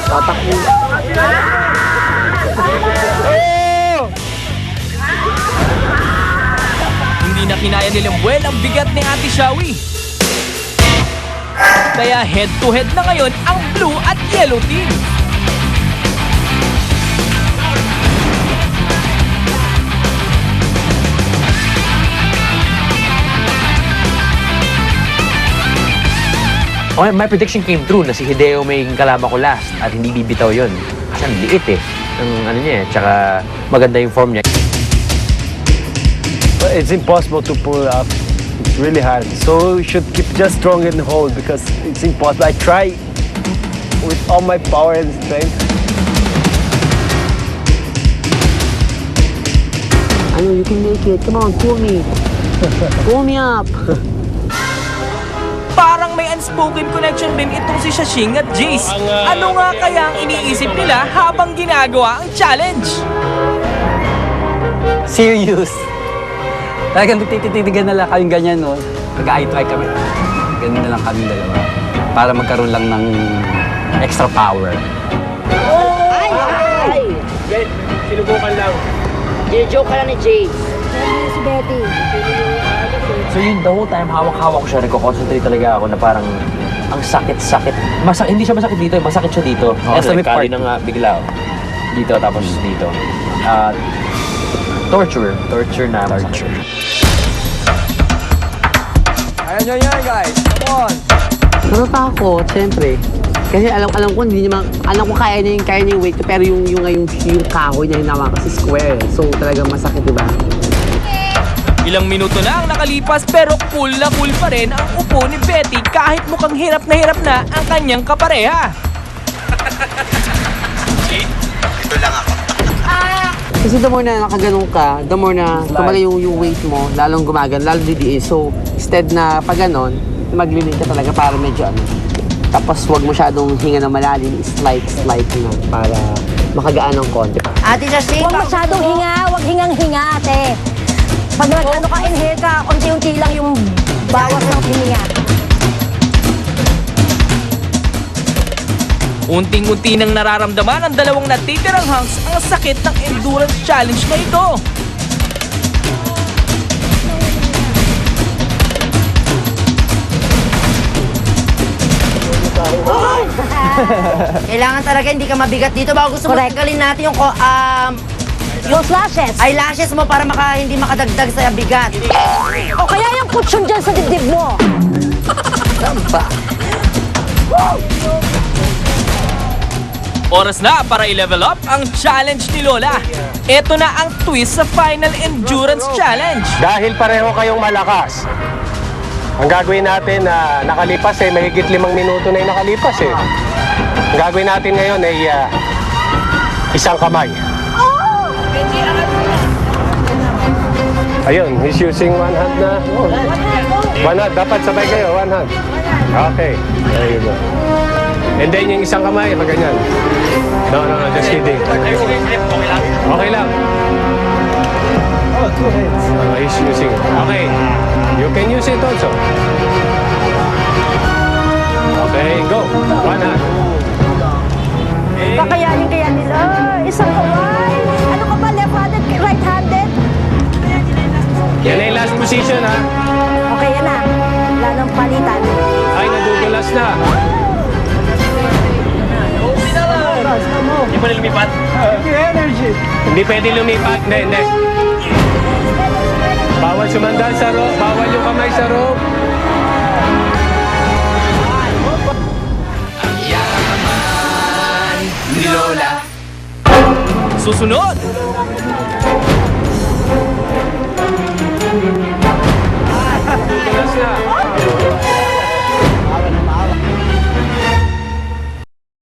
Tatakbo. Hindi na kinaya ni Lemuel ang bigat ni Ate Shawi. Kaya head-to-head na ngayon ang blue at yellow team. Okay, my prediction came true na si Hideo may kalaban ko last at hindi bibitaw yun. Kasi ang liit eh. Ang ano niya eh. Tsaka maganda yung form niya. It's impossible to pull it up. It's really hard. So you should keep just strong in the hold because it's impossible. I try with all my power and strength. I know you can make it. Come on, pull me. Pull me up. Parang may unspoken connection din itong si Shashing at Jace. Ano nga kaya ang iniisip nila habang ginagawa ang challenge? Serious. Talagang tititigan na lang kayong ganyan, no? Mag-eye try kami. Ganun na lang kami dalawa. Para magkaroon lang ng extra power. Ay! Ay! Sinubukan lang. Joke ka lang ni Jay. Si Betty. So yun, the whole time, hawak-hawak ko siya. Nagko-concentrate talaga ako na parang ang sakit-sakit. Hindi siya masakit dito, masakit siya dito. Sa may part. na nga bigla. Dito, tapos dito. Torture na. Torture. Ayan nyo yan, guys. Come on. Natatakot, siyempre. Kasi alam ko hindi naman, alam ko kaya niya yung weight ko, pero yung kahoy niya yung naman kasi square. So talagang masakit, di ba? Ilang minuto na ang nakalipas pero cool na cool pa rin ang upo ni Betty kahit mukhang hirap na ang kanyang kapareha. Kasi the more na nakaganong ka, the more na tumaga yung weight mo, lalong gumagan, lalong didiin. So instead na pag ganon, maglilit ka talaga para medyo ano. Tapos huwag masyadong hinga na malalim, slide na para makagaan ng konti. Ate Shashing, huwag masyadong hinga, huwag hingang-hinga, ate. Pag nag-ano ka, inhale ka, unti-unti lang yung bawas ng hininga. Unting-unti nang nararamdaman ang dalawang natitirang hunks ang sakit ng endurance challenge na ito. Kailangan talaga hindi ka mabigat dito. Baka gusto mo tanggalin natin yung lashes. Eyelashes mo para hindi makadagdag sa bigat. O kaya yung kutsyon dyan sa dibdib mo. Oras na para i-level up ang challenge ni Lola. Ito na ang twist sa final endurance challenge. Dahil pareho kayong malakas, ang gagawin natin na nakalipas mahigit 5 minuto na yung nakalipas Ang gagawin natin ngayon ay isang kamay. Ayun, he's using one hand na. One hand, dapat sabay kayo, one hand. Okay, there you go. And then yung isang kamay, pag ganyan. No, just kidding. Okay lang. Oh, 2 hands. He's using it. Okay, you can use it also. Okay, go. One hand. Kakayanin kaya nila. Isang kamay. Ano ka ba? Left-handed, right-handed? Yan ay last position, ha? Okay, yan na. Wala nang palitan. Ay, nadudulas na. Hindi pa na lumipat? Hindi pwede lumipat. Hindi. Bawal sumandal sa rope. Bawal yung kamay sa rope. Susunod,